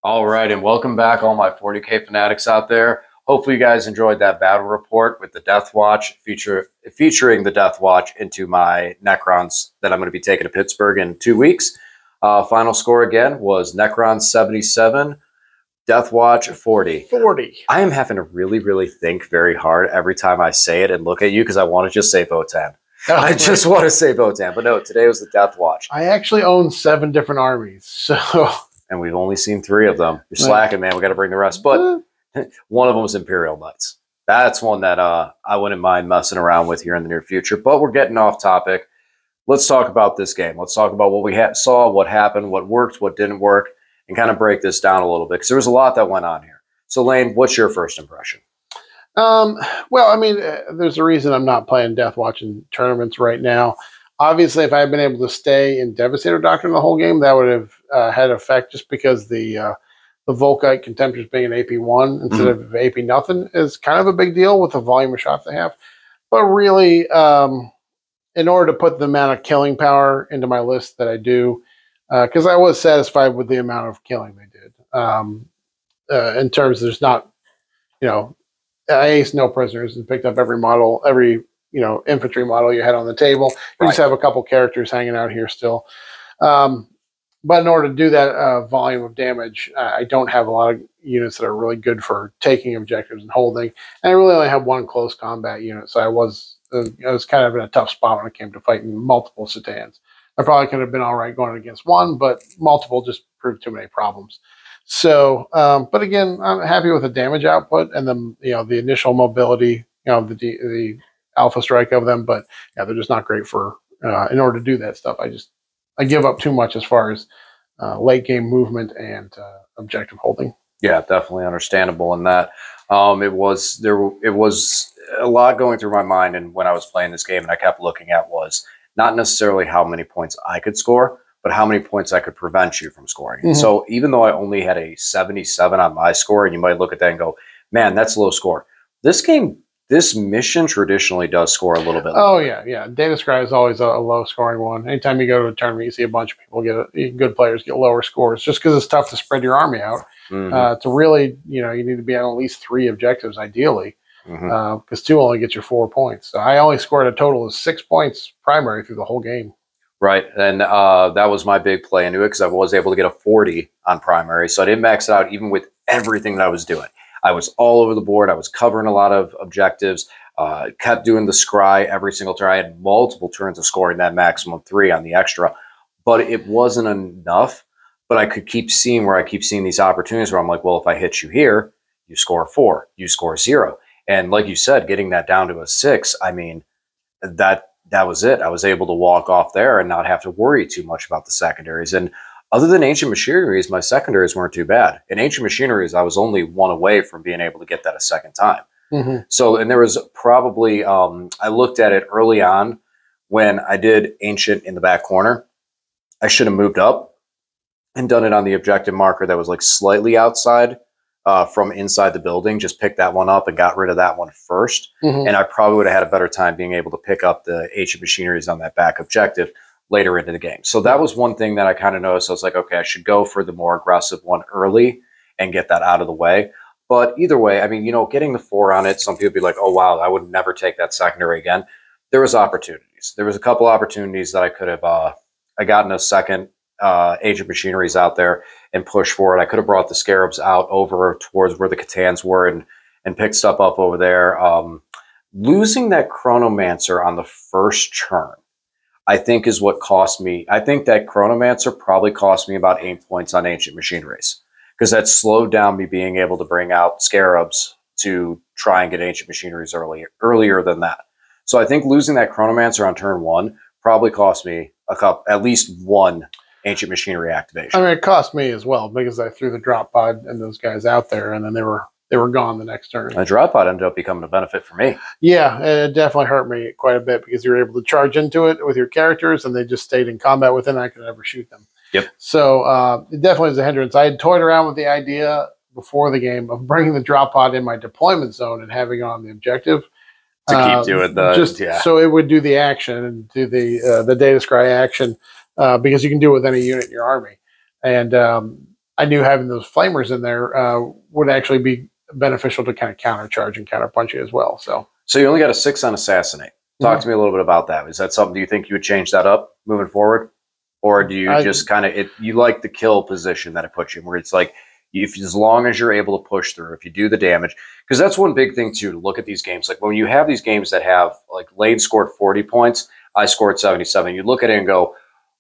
All right, and welcome back, all my 40K fanatics out there. Hopefully, you guys enjoyed that battle report with the Deathwatch featuring the Deathwatch into my Necrons that I'm going to be taking to Pittsburgh in 2 weeks. Final score again was Necrons 77, Deathwatch 40. 40. I am having to really think very hard every time I say it and look at you because I want to just say Votan. I just want to say Votan, but no, today was the Deathwatch. I actually own 7 different armies, so... And we've only seen 3 of them. You're slacking, man. We got to bring the rest. But one of them was Imperial Knights. That's one that I wouldn't mind messing around with here in the near future. But we're getting off topic. Let's talk about this game. Let's talk about what we saw, what happened, what worked, what didn't work, and kind of break this down a little bit because there was a lot that went on here. So, Lane, what's your first impression? Well, I mean, there's a reason I'm not playing Deathwatch in tournaments right now. Obviously, if I had been able to stay in Devastator Doctrine the whole game, that would have had an effect just because the Volkite Contemptors being an AP1 instead of AP nothing is kind of a big deal with the volume of shots they have. But really, in order to put the amount of killing power into my list that I do, because I was satisfied with the amount of killing they did. In terms, there's not, I aced no prisoners and picked up every model, every infantry model you had on the table. You just have a couple characters hanging out here still. But in order to do that volume of damage, I don't have a lot of units that are really good for taking objectives and holding. And I really only have 1 close combat unit, so I was kind of in a tough spot when it came to fighting multiple Satans. I probably could have been all right going against 1, but multiple just proved too many problems. So, but again, I'm happy with the damage output and the initial mobility, the alpha strike of them, but yeah, they're just not great for in order to do that stuff. I give up too much as far as late game movement and objective holding. Yeah, definitely understandable in that. It was a lot going through my mind, and when I was playing this game, and I kept looking at was not necessarily how many points I could score, but how many points I could prevent you from scoring. So even though I only had a 77 on my score, and you might look at that and go, man, that's a low score. This mission traditionally does score a little bit lower. Oh, yeah. Data Scry is always a low-scoring one. Anytime you go to a tournament, you see a bunch of people good players get lower scores just because it's tough to spread your army out. To really, you need to be on at least 3 objectives, ideally, because 2 only gets you 4 points. So I only scored a total of 6 points primary through the whole game. Right, and that was my big play into it because I was able to get a 40 on primary, so I didn't max it out even with everything that I was doing. I was all over the board. I was covering a lot of objectives, kept doing the scry every single turn. I had multiple turns of scoring that maximum 3 on the extra, but it wasn't enough. But I could keep seeing these opportunities where I'm like, well, if I hit you here, you score 4, you score 0. And like you said, getting that down to a 6, I mean, that was it. I was able to walk off there and not have to worry too much about the secondaries. And other than Ancient Machineries, my secondaries weren't too bad. In Ancient Machineries, I was only 1 away from being able to get that a second time. So, and there was probably, I looked at it early on when I did Ancient in the back corner. I should have moved up and done it on the objective marker that was like slightly outside from inside the building. Just picked that one up and got rid of that one first. And I probably would have had a better time being able to pick up the Ancient Machineries on that back objective later into the game. So that was one thing that I kind of noticed. I was like, okay, I should go for the more aggressive one early and get that out of the way. But either way, I mean, getting the 4 on it, some people be like, oh, wow, I would never take that secondary again. There was opportunities. There was a couple opportunities that I could have I gotten a second Ancient Machineries out there and pushed forward. I could have brought the Scarabs out over towards where the Catans were and picked stuff up over there. Losing that Chronomancer on the first turn, I think is what cost me. I think that Chronomancer probably cost me about 8 points on Ancient Machineries because that slowed down me being able to bring out Scarabs to try and get Ancient Machineries earlier than that. So I think losing that Chronomancer on turn 1 probably cost me at least 1 Ancient Machinery activation. I mean, it cost me as well because I threw the drop pod and those guys out there, and then they were gone the next turn. The drop pod ended up becoming a benefit for me. Yeah, it definitely hurt me quite a bit because you were able to charge into it with your characters, and they just stayed in combat with it, and I could never shoot them. Yep. So it definitely is a hindrance. I had toyed around with the idea before the game of bringing the drop pod in my deployment zone and having it on the objective. To keep doing so it would do the action and do the data scry action because you can do it with any unit in your army. And I knew having those flamers in there would actually be beneficial to kind of countercharge and counterpunch you as well. So you only got a 6 on Assassinate. Talk to me a little bit about that. Is that something, do you think you would change that up moving forward? Or do you just kind of, you like the kill position that it puts you in, where it's like, as long as you're able to push through, if you do the damage, because that's one big thing too, to look at these games. Like when you have these games that have, like Lane scored 40 points, I scored 77, you look at it and go,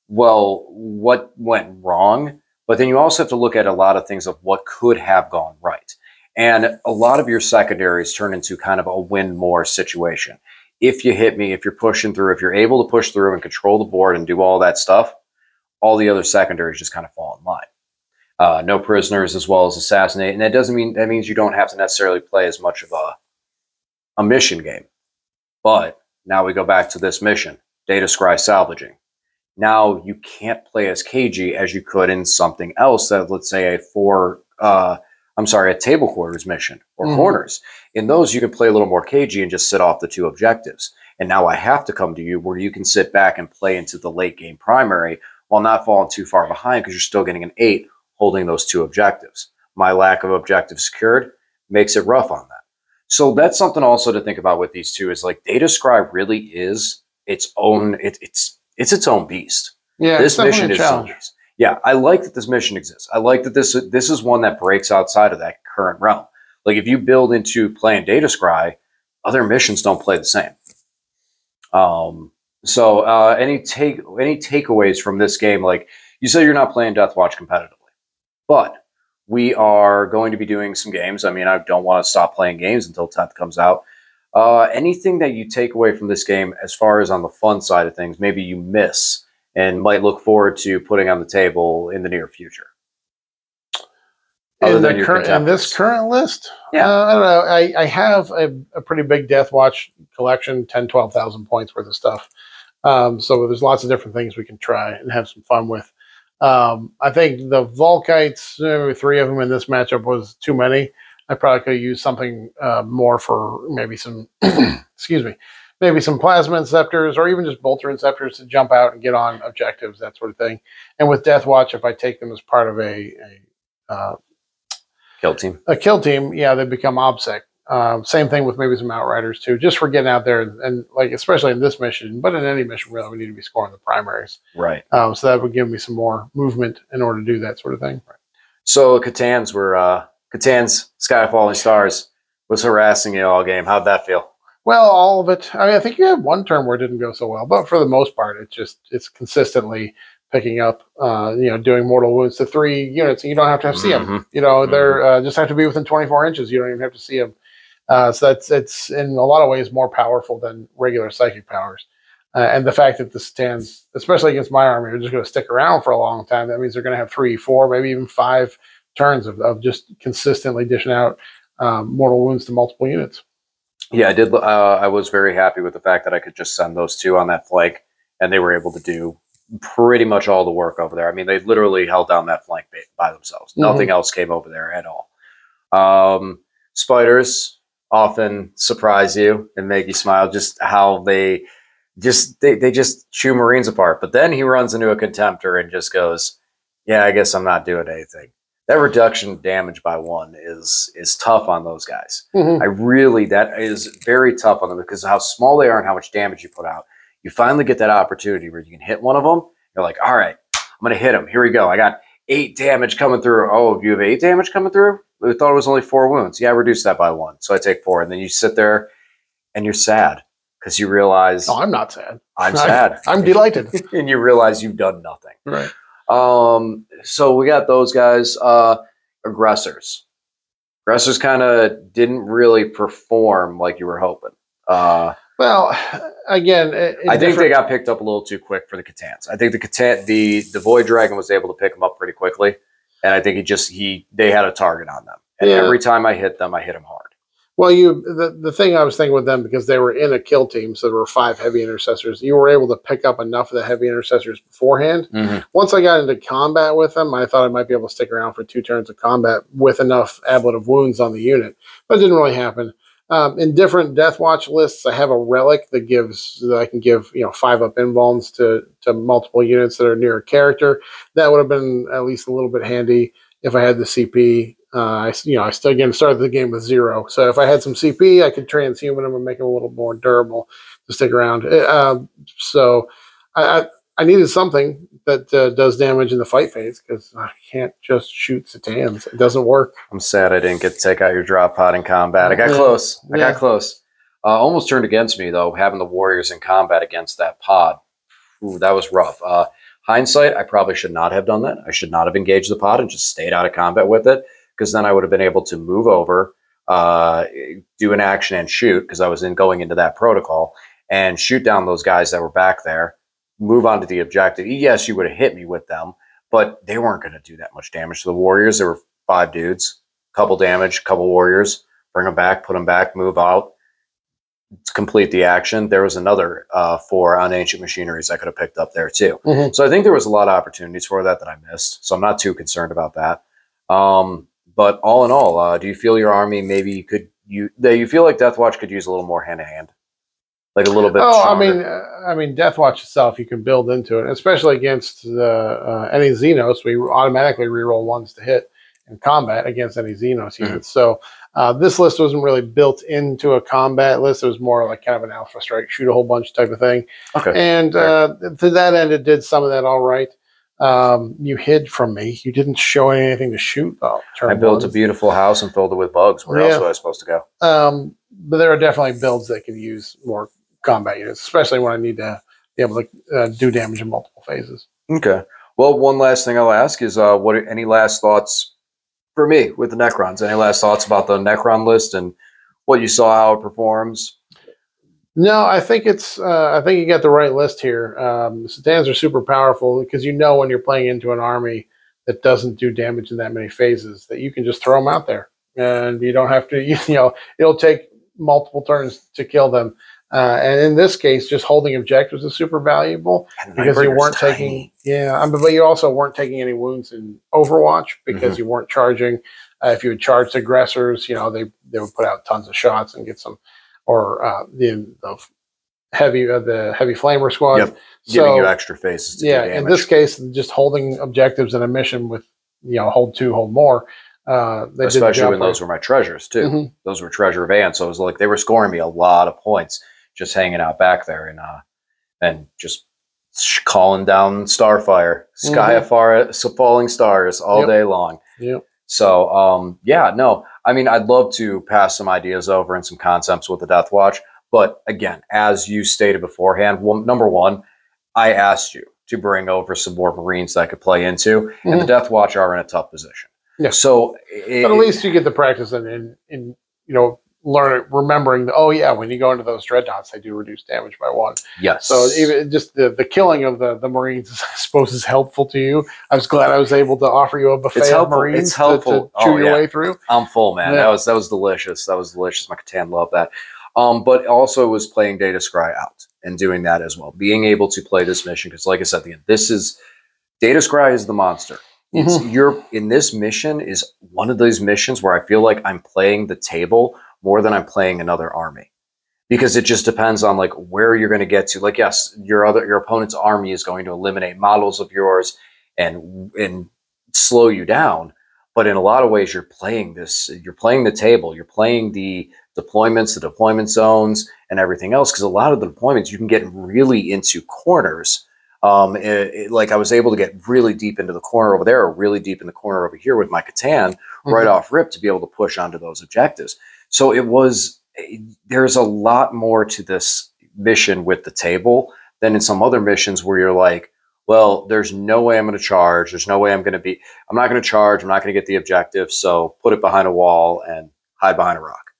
well, what went wrong? But then you also have to look at a lot of things of what could have gone right. And a lot of your secondaries turn into kind of a win more situation. If you hit me, if you're pushing through, if you're able to push through and control the board and do all that stuff, all the other secondaries just kind of fall in line. No prisoners as well as assassinate. And that means you don't have to necessarily play as much of a mission game. But now we go back to this mission, Data Scry salvaging. Now you can't play as cagey as you could in something else that, let's say, a table quarters mission or corners. In those, you can play a little more cagey and just sit off the 2 objectives. And now I have to come to you where you can sit back and play into the late game primary while not falling too far behind, because you're still getting an 8 holding those 2 objectives. My lack of objectives secured makes it rough on that. So that's something also to think about with these two, is like Data Scry really is its own, it's its own beast. Yeah, this mission is its own beast. Yeah, I like that this mission exists. I like that this is one that breaks outside of that current realm. Like if you build into playing Data Scry, other missions don't play the same. So any takeaways from this game? Like you said, you're not playing Deathwatch competitively, but we are going to be doing some games. I mean, I don't want to stop playing games until 10th comes out. Anything that you take away from this game as far as on the fun side of things, maybe you miss and might look forward to putting on the table in the near future? In this current list? Yeah. I don't know. I have a pretty big Deathwatch collection, 10, 12,000 points worth of stuff. So there's lots of different things we can try and have some fun with. I think the Volkites, 3 of them in this matchup was too many. I probably could use something more for maybe some, excuse me, maybe some Plasma Inceptors or even just Bolter Inceptors to jump out and get on objectives, that sort of thing. And with Deathwatch, if I take them as part of a kill team, yeah, they become OBSEC. Same thing with maybe some Outriders too, just for getting out there and like, especially in this mission, but in any mission really, we need to be scoring the primaries. Right. So that would give me some more movement in order to do that sort of thing. Right. So Catan's Sky Falling Stars was harassing you all game. How'd that feel? Well, all of it. I mean, I think you had one turn where it didn't go so well, but for the most part, it's consistently picking up, doing mortal wounds to 3 units, and you don't have to see them. They're just have to be within 24 inches. You don't even have to see them. So it's in a lot of ways more powerful than regular psychic powers. And the fact that the stands, especially against my army, are just going to stick around for a long time. That means they're going to have 3, 4, maybe even 5 turns of just consistently dishing out mortal wounds to multiple units. Yeah, I did. I was very happy with the fact that I could just send those 2 on that flank, and they were able to do pretty much all the work over there. I mean, they literally held down that flank by themselves. Nothing else came over there at all. Spiders often surprise you and make you smile, just how they just chew Marines apart. But then he runs into a Contemptor and just goes, yeah, I guess I'm not doing anything. That reduction of damage by 1 is tough on those guys. That is very tough on them because of how small they are and how much damage you put out. You finally get that opportunity where you can hit one of them. You're like, all right, I'm going to hit him. Here we go. I got 8 damage coming through. Oh, you have 8 damage coming through? We thought it was only 4 wounds. Yeah, I reduced that by 1. So I take 4. And then you sit there and you're sad because you realize. Oh, I'm not sad. I'm sad. I'm delighted. And you realize you've done nothing. Right. So we got those guys. Aggressors. Aggressors kind of didn't really perform like you were hoping. Well, again, I think they got picked up a little too quick for the Catans. I think the Void Dragon was able to pick them up pretty quickly, and I think they had a target on them. And every time I hit them, I hit them hard. Well, the thing I was thinking with them, because they were in a kill team, so there were 5 heavy intercessors, you were able to pick up enough of the heavy intercessors beforehand. Once I got into combat with them, I thought I might be able to stick around for 2 turns of combat with enough ablative wounds on the unit, but it didn't really happen. In different Deathwatch lists, I have a relic that I can give 5 up invulns to multiple units that are near a character. That would have been at least a little bit handy. if I had the CP. I still again started the game with 0. So if I had some CP, I could transhuman them and make them a little more durable to stick around. So I needed something that does damage in the fight phase because I can't just shoot Satans. It doesn't work. I'm sad I didn't get to take out your drop pod in combat. I got close. I got close. Almost turned against me, though, having the warriors in combat against that pod. Ooh, that was rough. Hindsight, I probably should not have done that. I should not have engaged the pod and just stayed out of combat with it, because then I would have been able to move over, do an action and shoot, because I was going into that protocol, and shoot down those guys that were back there, move on to the objective. Yes, you would have hit me with them, but they weren't going to do that much damage to the warriors. There were 5 dudes, couple damage, couple warriors, bring them back, put them back, move out, complete the action. There was another 4 on ancient machineries I could have picked up there too. So I think there was a lot of opportunities for that I missed. So I'm not too concerned about that. But all in all, do you feel your army maybe you feel like Deathwatch could use a little more hand to hand, like a little bit? Oh, I mean, Deathwatch itself you can build into it, especially against any Xenos. We automatically reroll 1s to hit in combat against any Xenos units. So this list wasn't really built into a combat list. It was more like kind of an alpha strike, shoot a whole bunch type of thing. Okay. And to that end, it did some of that all right. You hid from me. You didn't show anything to shoot. I built a beautiful house and filled it with bugs. Where else was I supposed to go? But there are definitely builds that can use more combat units, especially when I need to be able to do damage in multiple phases. Okay. Well, one last thing I'll ask is, any last thoughts for me with the Necrons? Any last thoughts about the Necron list and what you saw, how it performs? No, I think I think you got the right list here. Satans are super powerful because when you're playing into an army that doesn't do damage in that many phases, that you can just throw them out there, and you don't have to. It'll take multiple turns to kill them. And in this case, just holding objectives is super valuable because you weren't taking. But you also weren't taking any wounds in Overwatch because you weren't charging. If you had charged aggressors, they would put out tons of shots and get some. Or the heavy flamer squad, giving you extra phases to do damage. In this case, just holding objectives in a mission with hold 2, hold more. Especially when those were my treasures too. Those were treasure vans, so it was like they were scoring me a lot of points just hanging out back there and just calling down starfire, sky of falling stars all day long. Yep. So, I mean, I'd love to pass some ideas over and some concepts with the Deathwatch. But again, as you stated beforehand, number one, I asked you to bring over some more Marines that I could play into, and the Deathwatch are in a tough position. Yeah. So, but at least you get the practice in remembering when you go into those dreadnoughts, they do reduce damage by 1. Yes. So even just the killing of the Marines, I suppose, is helpful to you. I was glad I was able to offer you a buffet of Marines to chew your way through. I'm full, man. Yeah. That was delicious. That was delicious. My Catan loved that. But also was playing Data Scry out and doing that as well. Being able to play this mission, because like I said, Data Scry is the monster. In this mission is one of those missions where I feel like I'm playing the table more than I'm playing another army, because it just depends on like where you're going to get to. Like, yes, your opponent's army is going to eliminate models of yours and slow you down. But in a lot of ways, you're playing the table, you're playing the deployments, the deployment zones and everything else. Cause a lot of the deployments, you can get really into corners. Like I was able to get really deep into the corner over there, or really deep in the corner over here with my Catan right off rip to be able to push onto those objectives. So there's a lot more to this mission with the table than in some other missions where you're like, well, there's no way I'm going to charge. There's no way I'm not going to charge. I'm not going to get the objective. So put it behind a wall and hide behind a rock.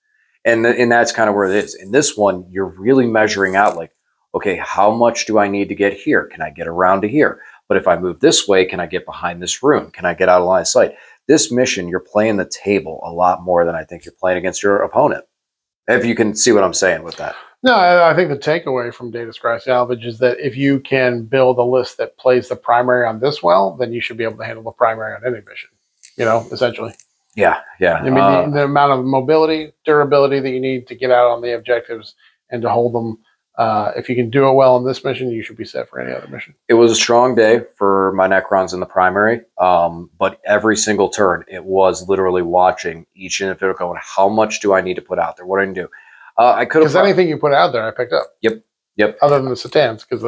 And that's kind of where it is. In this one, you're really measuring out like, okay, how much do I need to get here? Can I get around to here? But if I move this way, can I get behind this room? Can I get out of line of sight? This mission, you're playing the table a lot more than I think you're playing against your opponent. If you can see what I'm saying with that. No, I think the takeaway from Data Scry Salvage is that if you can build a list that plays the primary on this well, then you should be able to handle the primary on any mission, essentially. Yeah. I mean, the amount of mobility, durability that you need to get out on the objectives and to hold them If you can do it well in this mission, you should be set for any other mission. It was a strong day for my Necrons in the primary, but every single turn, it was literally watching each individual going, how much do I need to put out there? What do I need to do? I could have... Because anything you put out there, I picked up. Yep. Other than the Satans, because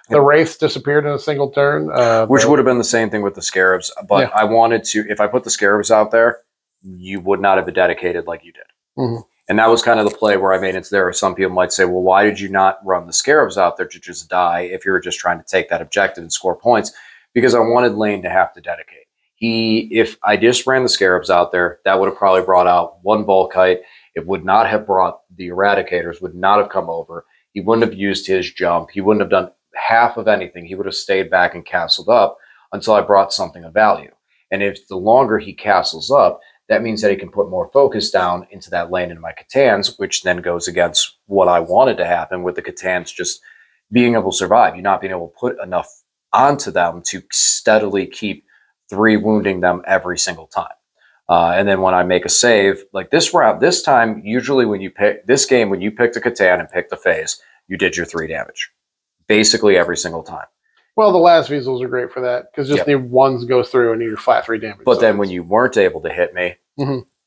the Wraiths disappeared in a single turn. Which would have been the same thing with the Scarabs. But I wanted to... If I put the Scarabs out there, you would not have been dedicated like you did. Mm-hmm. And that was kind of the play where I made it there. Some people might say, well, why did you not run the Scarabs out there to just die if you were just trying to take that objective and score points? Because I wanted Lane to have to dedicate. If I just ran the Scarabs out there, that would have probably brought out one Volkite. It would not have brought the Eradicators, would not have come over. He wouldn't have used his jump. He wouldn't have done half of anything. He would have stayed back and castled up until I brought something of value. And if the longer he castles up, that means that he can put more focus down into that lane into my Catans, which then goes against what I wanted to happen with the Catans just being able to survive. You not being able to put enough onto them to steadily keep 3 wounding them every single time. And then when I make a save, like this round, this time, usually when you pick this game, when you picked a Catan and picked the phase, you did your 3 damage. Basically every single time. Well, the last visuals are great for that because just the ones go through and you're flat 3 damage. But then when you weren't able to hit me,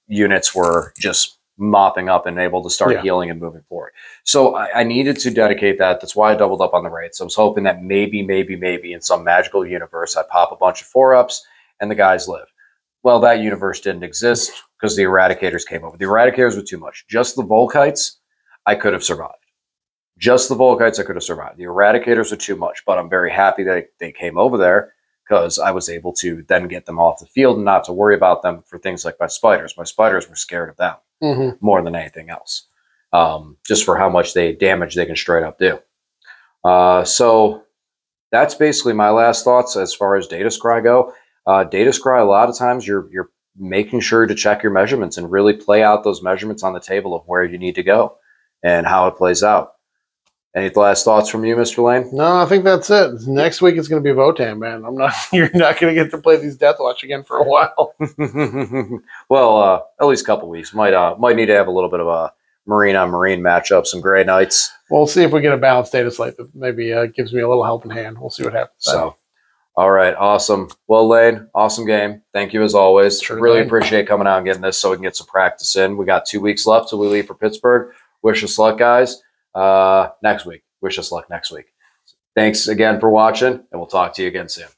units were just mopping up and able to start healing and moving forward. So I needed to dedicate that. That's why I doubled up on the Wraiths. I was hoping that maybe in some magical universe, I pop a bunch of 4-ups and the guys live. Well, that universe didn't exist because the Eradicators came over. The Eradicators were too much. Just the Volkites, I could have survived. Just the Volkites, I could have survived. The Eradicators are too much, but I'm very happy that they came over there because I was able to then get them off the field and not to worry about them for things like my spiders. My spiders were scared of them more than anything else, just for how much damage they can straight up do. So that's basically my last thoughts as far as Data Scry go. Data Scry, a lot of times you're making sure to check your measurements and really play out those measurements on the table of where you need to go and how it plays out. Any last thoughts from you, Mr. Lane? No, I think that's it. Next week it's going to be Votan, man. You're not going to get to play these Deathwatch again for a while. Well, at least a couple weeks. Might need to have a little bit of a Marine on Marine matchup, some Grey Knights. We'll see if we get a balanced data slate that maybe gives me a little helping hand. We'll see what happens. So, all right, awesome. Well, Lane, awesome game. Thank you as always. Sure really thing. appreciate coming out and getting this so we can get some practice in. We got 2 weeks left till we leave for Pittsburgh. Wish us luck, guys. Next week. Wish us luck next week. Thanks again for watching, and we'll talk to you again soon.